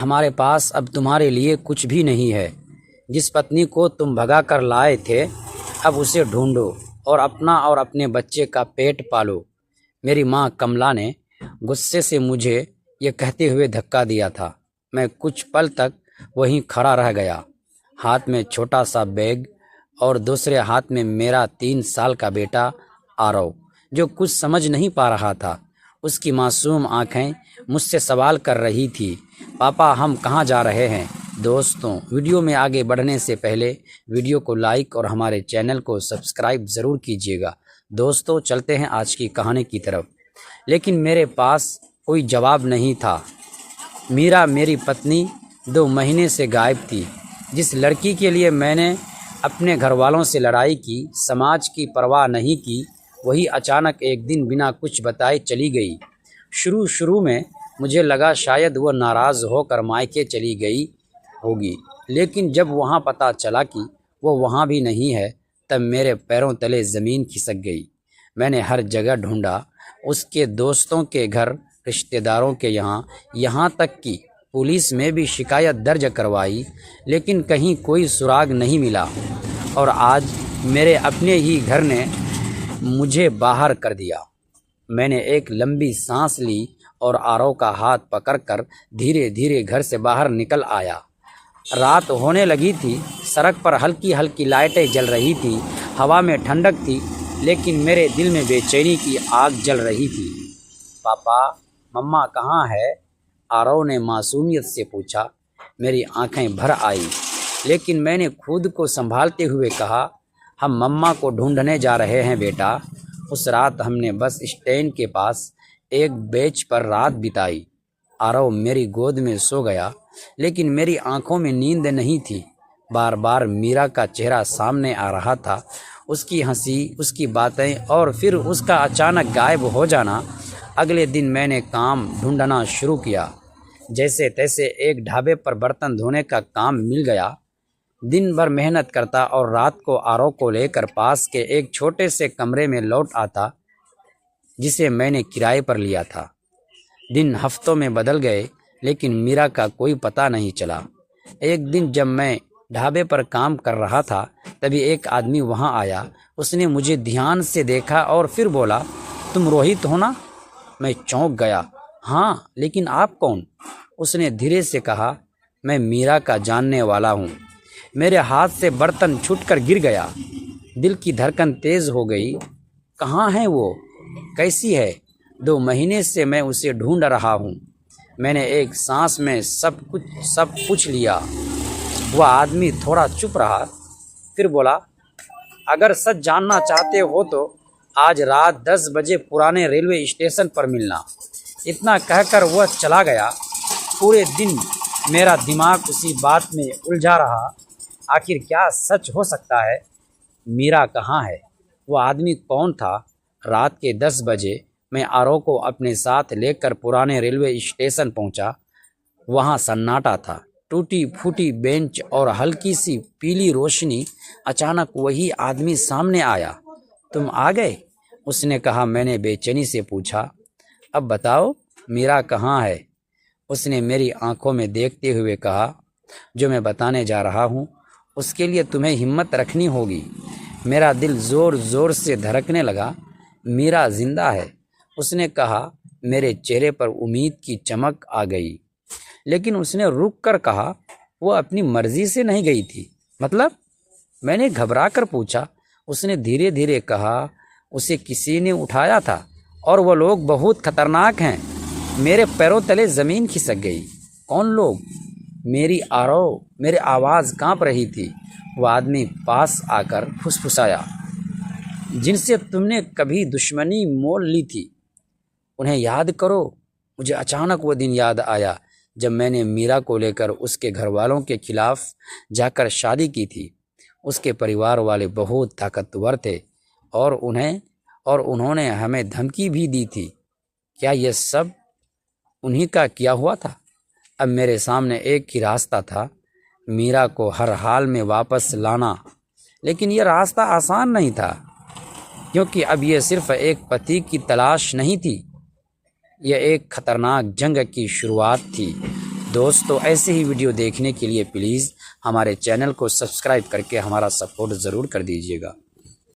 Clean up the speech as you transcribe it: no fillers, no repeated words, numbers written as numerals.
हमारे पास अब तुम्हारे लिए कुछ भी नहीं है। जिस पत्नी को तुम भगा कर लाए थे, अब उसे ढूंढो और अपना और अपने बच्चे का पेट पालो। मेरी माँ कमला ने गुस्से से मुझे ये कहते हुए धक्का दिया था। मैं कुछ पल तक वहीं खड़ा रह गया, हाथ में छोटा सा बैग और दूसरे हाथ में मेरा 3 साल का बेटा आरव, जो कुछ समझ नहीं पा रहा था। उसकी मासूम आंखें मुझसे सवाल कर रही थी, पापा हम कहाँ जा रहे हैं। दोस्तों, वीडियो में आगे बढ़ने से पहले वीडियो को लाइक और हमारे चैनल को सब्सक्राइब ज़रूर कीजिएगा। दोस्तों, चलते हैं आज की कहानी की तरफ। लेकिन मेरे पास कोई जवाब नहीं था। मीरा मेरी पत्नी 2 महीने से गायब थी। जिस लड़की के लिए मैंने अपने घर वालों से लड़ाई की, समाज की परवाह नहीं की, वही अचानक एक दिन बिना कुछ बताए चली गई। शुरू में मुझे लगा शायद वो नाराज़ होकर मायके चली गई होगी, लेकिन जब वहाँ पता चला कि वो वहाँ भी नहीं है, तब मेरे पैरों तले ज़मीन खिसक गई। मैंने हर जगह ढूंढा, उसके दोस्तों के घर, रिश्तेदारों के यहाँ तक कि पुलिस में भी शिकायत दर्ज करवाई, लेकिन कहीं कोई सुराग नहीं मिला। और आज मेरे अपने ही घर ने मुझे बाहर कर दिया। मैंने एक लंबी सांस ली और आरव का हाथ पकड़कर धीरे धीरे घर से बाहर निकल आया। रात होने लगी थी, सड़क पर हल्की हल्की लाइटें जल रही थी, हवा में ठंडक थी, लेकिन मेरे दिल में बेचैनी की आग जल रही थी। पापा, मम्मा कहाँ है? आरव ने मासूमियत से पूछा। मेरी आंखें भर आई, लेकिन मैंने खुद को संभालते हुए कहा, हम मम्मा को ढूंढने जा रहे हैं बेटा। उस रात हमने बस स्टैंड के पास एक बेंच पर रात बिताई। आरव मेरी गोद में सो गया, लेकिन मेरी आंखों में नींद नहीं थी। बार बार मीरा का चेहरा सामने आ रहा था, उसकी हंसी, उसकी बातें और फिर उसका अचानक गायब हो जाना। अगले दिन मैंने काम ढूंढना शुरू किया। जैसे तैसे एक ढाबे पर बर्तन धोने का काम मिल गया। दिन भर मेहनत करता और रात को आरव को लेकर पास के एक छोटे से कमरे में लौट आता, जिसे मैंने किराए पर लिया था। दिन हफ्तों में बदल गए, लेकिन मीरा का कोई पता नहीं चला। एक दिन जब मैं ढाबे पर काम कर रहा था, तभी एक आदमी वहां आया। उसने मुझे ध्यान से देखा और फिर बोला, तुम रोहित हो ना? मैं चौंक गया। हाँ, लेकिन आप कौन? उसने धीरे से कहा, मैं मीरा का जानने वाला हूँ। मेरे हाथ से बर्तन छूटकर गिर गया। दिल की धड़कन तेज हो गई। कहाँ है वो? कैसी है? 2 महीने से मैं उसे ढूंढ रहा हूँ। मैंने एक सांस में सब पूछ लिया। वह आदमी थोड़ा चुप रहा, फिर बोला, अगर सच जानना चाहते हो तो आज रात 10 बजे पुराने रेलवे स्टेशन पर मिलना। इतना कहकर वह चला गया। पूरे दिन मेरा दिमाग उसी बात में उलझा रहा। आखिर क्या सच हो सकता है? मीरा कहाँ है? वो आदमी कौन था? रात के 10 बजे मैं आरव को अपने साथ लेकर पुराने रेलवे स्टेशन पहुंचा। वहां सन्नाटा था, टूटी फूटी बेंच और हल्की सी पीली रोशनी। अचानक वही आदमी सामने आया। तुम आ गए? उसने कहा। मैंने बेचैनी से पूछा, अब बताओ मीरा कहाँ है? उसने मेरी आंखों में देखते हुए कहा, जो मैं बताने जा रहा हूँ उसके लिए तुम्हें हिम्मत रखनी होगी। मेरा दिल ज़ोर ज़ोर से धड़कने लगा। मीरा जिंदा है, उसने कहा। मेरे चेहरे पर उम्मीद की चमक आ गई, लेकिन उसने रुक कर कहा, वो अपनी मर्जी से नहीं गई थी। मतलब? मैंने घबरा कर पूछा। उसने धीरे धीरे कहा, उसे किसी ने उठाया था और वो लोग बहुत खतरनाक हैं। मेरे पैरों तले ज़मीन खिसक गई। कौन लोग? मेरी आवाज़ कांप रही थी। वो आदमी पास आकर फुसफुसाया, जिनसे तुमने कभी दुश्मनी मोल ली थी, उन्हें याद करो। मुझे अचानक वो दिन याद आया जब मैंने मीरा को लेकर उसके घर वालों के खिलाफ जाकर शादी की थी। उसके परिवार वाले बहुत ताकतवर थे और उन्होंने हमें धमकी भी दी थी। क्या ये सब उन्हीं का किया हुआ था? अब मेरे सामने एक ही रास्ता था, मीरा को हर हाल में वापस लाना। लेकिन यह रास्ता आसान नहीं था, क्योंकि अब यह सिर्फ एक पति की तलाश नहीं थी, यह एक खतरनाक जंग की शुरुआत थी। दोस्तों ऐसे ही वीडियो देखने के लिए प्लीज़ हमारे चैनल को सब्सक्राइब करके हमारा सपोर्ट ज़रूर कर दीजिएगा।